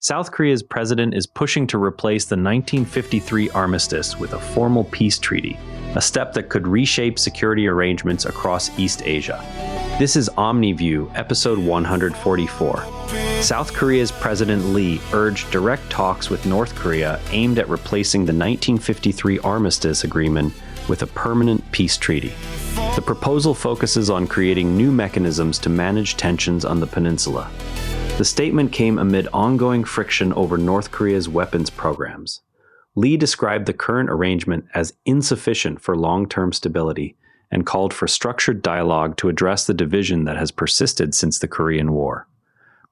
South Korea's president is pushing to replace the 1953 armistice with a formal peace treaty, a step that could reshape security arrangements across East Asia. This is Omni View, episode 144. South Korea's President Lee urged direct talks with North Korea aimed at replacing the 1953 armistice agreement with a permanent peace treaty. The proposal focuses on creating new mechanisms to manage tensions on the peninsula. The statement came amid ongoing friction over North Korea's weapons programs. Lee described the current arrangement as insufficient for long-term stability and called for structured dialogue to address the division that has persisted since the Korean War.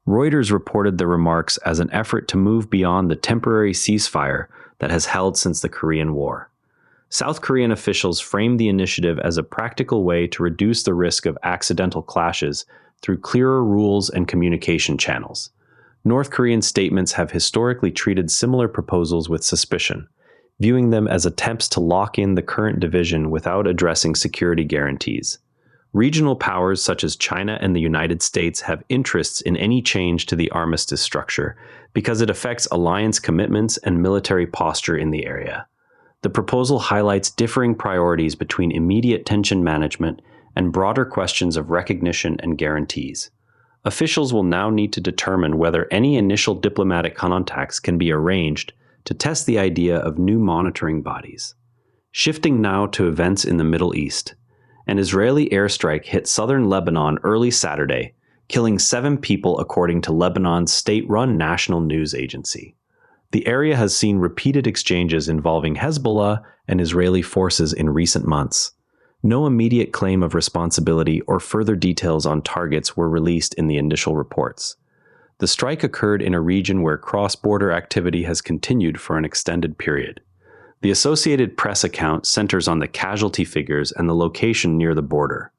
Reuters reported the remarks as an effort to move beyond the temporary ceasefire that has held since the Korean War. South Korean officials framed the initiative as a practical way to reduce the risk of accidental clashes through clearer rules and communication channels. North Korean statements have historically treated similar proposals with suspicion, viewing them as attempts to lock in the current division without addressing security guarantees. Regional powers such as China and the United States have interests in any change to the armistice structure because it affects alliance commitments and military posture in the area. The proposal highlights differing priorities between immediate tension management and broader questions of recognition and guarantees. Officials will now need to determine whether any initial diplomatic contacts can be arranged to test the idea of new monitoring bodies. Shifting now to events in the Middle East. An Israeli airstrike hit southern Lebanon early Saturday, killing 7 people according to Lebanon's state-run national news agency. The area has seen repeated exchanges involving Hezbollah and Israeli forces in recent months. No immediate claim of responsibility or further details on targets were released in the initial reports. The strike occurred in a region where cross-border activity has continued for an extended period. The Associated Press account centers on the casualty figures and the location near the border.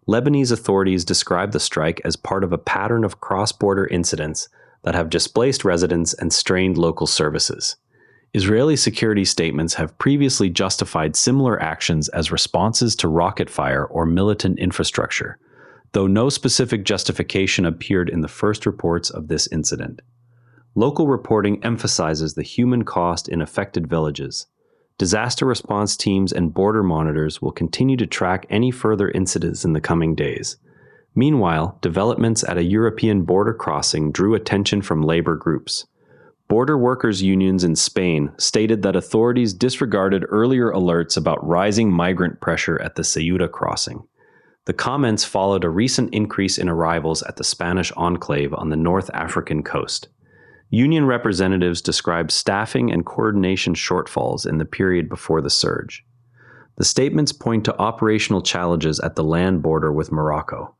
Lebanese authorities describe the strike as part of a pattern of cross-border incidents that have displaced residents and strained local services. Israeli security statements have previously justified similar actions as responses to rocket fire or militant infrastructure, though no specific justification appeared in the first reports of this incident. Local reporting emphasizes the human cost in affected villages. Disaster response teams and border monitors will continue to track any further incidents in the coming days. Meanwhile, developments at a European border crossing drew attention from labor groups. Border workers' unions in Spain stated that authorities disregarded earlier alerts about rising migrant pressure at the Ceuta crossing. The comments followed a recent increase in arrivals at the Spanish enclave on the North African coast. Union representatives described staffing and coordination shortfalls in the period before the surge. The statements point to operational challenges at the land border with Morocco.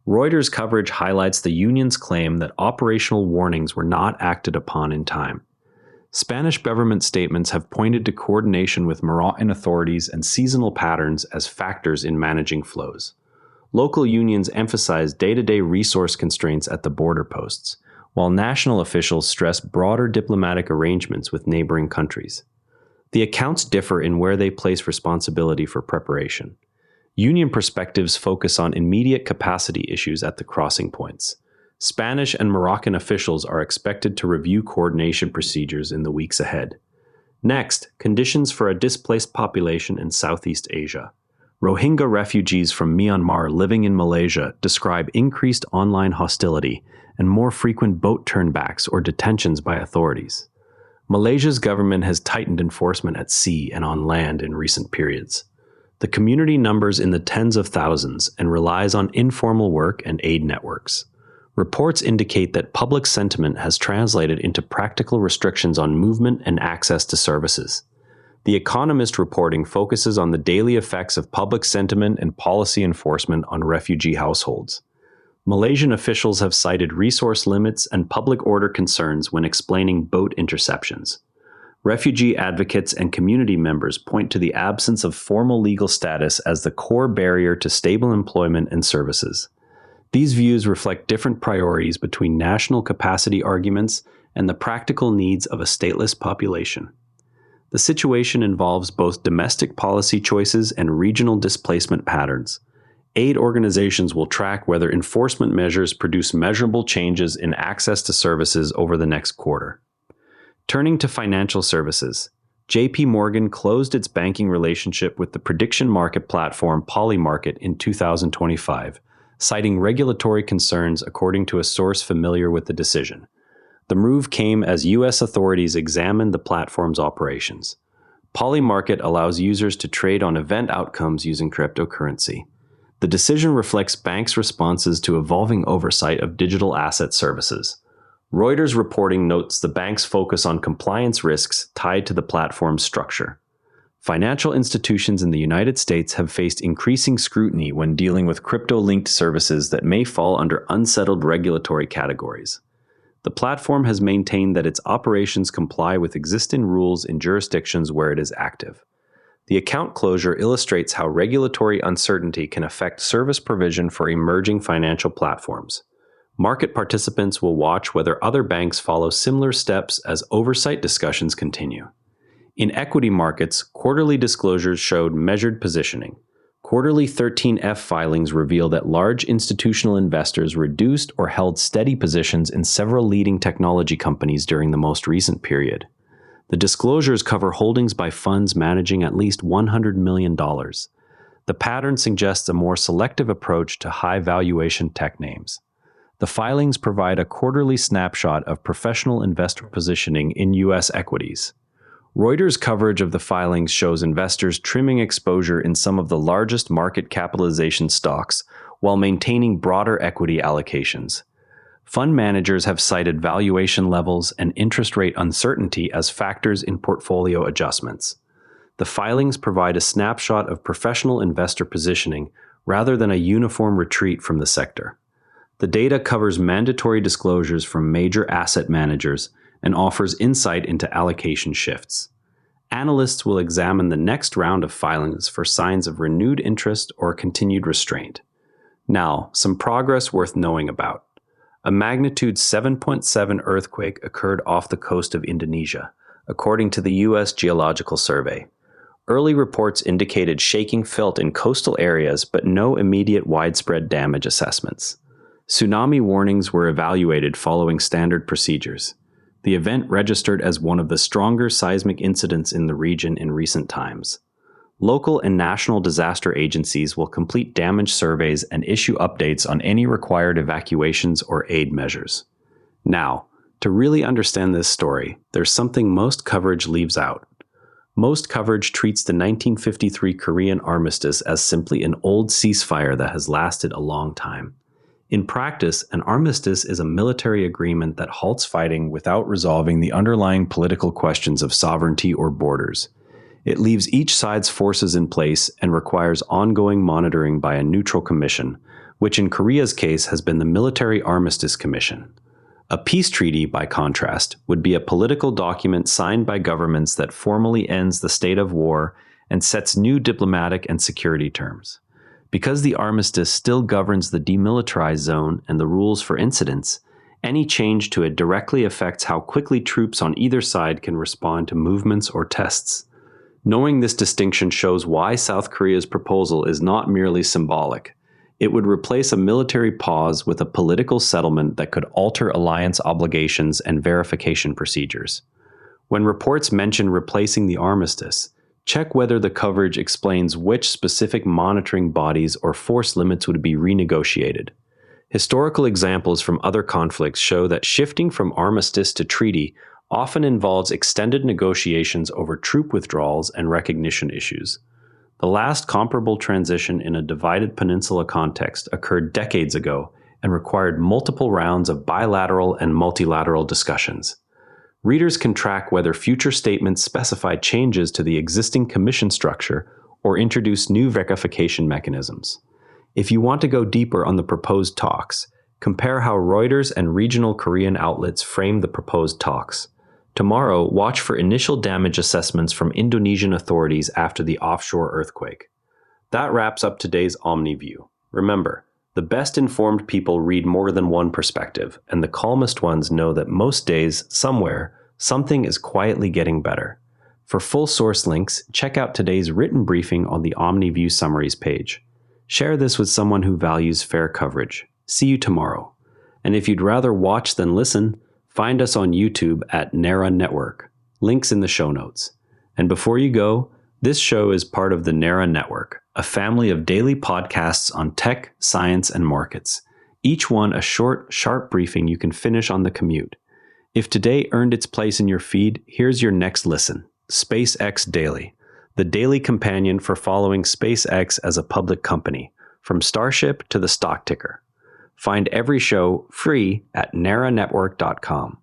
Reuters coverage highlights the union's claim that operational warnings were not acted upon in time. Spanish government statements have pointed to coordination with Moroccan authorities and seasonal patterns as factors in managing flows. Local unions emphasize day-to-day resource constraints at the border posts, while national officials stress broader diplomatic arrangements with neighboring countries. The accounts differ in where they place responsibility for preparation. Union perspectives focus on immediate capacity issues at the crossing points. Spanish and Moroccan officials are expected to review coordination procedures in the weeks ahead. Next, conditions for a displaced population in Southeast Asia. Rohingya refugees from Myanmar living in Malaysia describe increased online hostility and more frequent boat turnbacks or detentions by authorities. Malaysia's government has tightened enforcement at sea and on land in recent periods. The community numbers in the tens of thousands and relies on informal work and aid networks. Reports indicate that public sentiment has translated into practical restrictions on movement and access to services. The Economist reporting focuses on the daily effects of public sentiment and policy enforcement on refugee households. Malaysian officials have cited resource limits and public order concerns when explaining boat interceptions. Refugee advocates and community members point to the absence of formal legal status as the core barrier to stable employment and services. These views reflect different priorities between national capacity arguments and the practical needs of a stateless population. The situation involves both domestic policy choices and regional displacement patterns. Aid organizations will track whether enforcement measures produce measurable changes in access to services over the next quarter. Turning to financial services, JP Morgan closed its banking relationship with the prediction market platform Polymarket in 2025, citing regulatory concerns according to a source familiar with the decision. The move came as U.S. authorities examined the platform's operations. Polymarket allows users to trade on event outcomes using cryptocurrency. The decision reflects banks' responses to evolving oversight of digital asset services. Reuters reporting notes the bank's focus on compliance risks tied to the platform's structure. Financial institutions in the United States have faced increasing scrutiny when dealing with crypto-linked services that may fall under unsettled regulatory categories. The platform has maintained that its operations comply with existing rules in jurisdictions where it is active. The account closure illustrates how regulatory uncertainty can affect service provision for emerging financial platforms. Market participants will watch whether other banks follow similar steps as oversight discussions continue. In equity markets, quarterly disclosures showed measured positioning. Quarterly 13F filings reveal that large institutional investors reduced or held steady positions in several leading technology companies during the most recent period. The disclosures cover holdings by funds managing at least $100 million. The pattern suggests a more selective approach to high-valuation tech names. The filings provide a quarterly snapshot of professional investor positioning in U.S. equities. Reuters' coverage of the filings shows investors trimming exposure in some of the largest market capitalization stocks while maintaining broader equity allocations. Fund managers have cited valuation levels and interest rate uncertainty as factors in portfolio adjustments. The filings provide a snapshot of professional investor positioning rather than a uniform retreat from the sector. The data covers mandatory disclosures from major asset managers and offers insight into allocation shifts. Analysts will examine the next round of filings for signs of renewed interest or continued restraint. Now, some progress worth knowing about. A magnitude 7.7 earthquake occurred off the coast of Indonesia, according to the U.S. Geological Survey. Early reports indicated shaking felt in coastal areas, but no immediate widespread damage assessments. Tsunami warnings were evaluated following standard procedures. The event registered as one of the stronger seismic incidents in the region in recent times. Local and national disaster agencies will complete damage surveys and issue updates on any required evacuations or aid measures. Now, to really understand this story, there's something most coverage leaves out. Most coverage treats the 1953 Korean armistice as simply an old ceasefire that has lasted a long time. In practice, an armistice is a military agreement that halts fighting without resolving the underlying political questions of sovereignty or borders. It leaves each side's forces in place and requires ongoing monitoring by a neutral commission, which in Korea's case has been the Military Armistice Commission. A peace treaty, by contrast, would be a political document signed by governments that formally ends the state of war and sets new diplomatic and security terms. Because the armistice still governs the demilitarized zone and the rules for incidents, any change to it directly affects how quickly troops on either side can respond to movements or tests. Knowing this distinction shows why South Korea's proposal is not merely symbolic. It would replace a military pause with a political settlement that could alter alliance obligations and verification procedures. When reports mention replacing the armistice, check whether the coverage explains which specific monitoring bodies or force limits would be renegotiated. Historical examples from other conflicts show that shifting from armistice to treaty often involves extended negotiations over troop withdrawals and recognition issues. The last comparable transition in a divided peninsula context occurred decades ago and required multiple rounds of bilateral and multilateral discussions. Readers can track whether future statements specify changes to the existing commission structure or introduce new verification mechanisms. If you want to go deeper on the proposed talks, compare how Reuters and regional Korean outlets frame the proposed talks. Tomorrow, watch for initial damage assessments from Indonesian authorities after the offshore earthquake. That wraps up today's Omni View. Remember, the best informed people read more than one perspective, and the calmest ones know that most days, somewhere, something is quietly getting better. For full source links, check out today's written briefing on the Omni View Summaries page. Share this with someone who values fair coverage. See you tomorrow. And if you'd rather watch than listen, find us on YouTube at NARA Network. Links in the show notes. And before you go, this show is part of the NARA Network, a family of daily podcasts on tech, science, and markets. Each one a short, sharp briefing you can finish on the commute. If today earned its place in your feed, here's your next listen. SpaceX Daily, the daily companion for following SpaceX as a public company, from Starship to the stock ticker. Find every show free at naranetwork.com.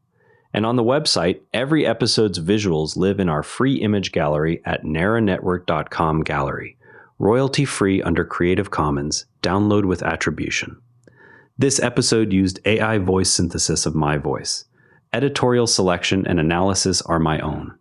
And on the website, every episode's visuals live in our free image gallery at naranetwork.com gallery, royalty-free under Creative Commons, download with attribution. This episode used AI voice synthesis of my voice. Editorial selection and analysis are my own.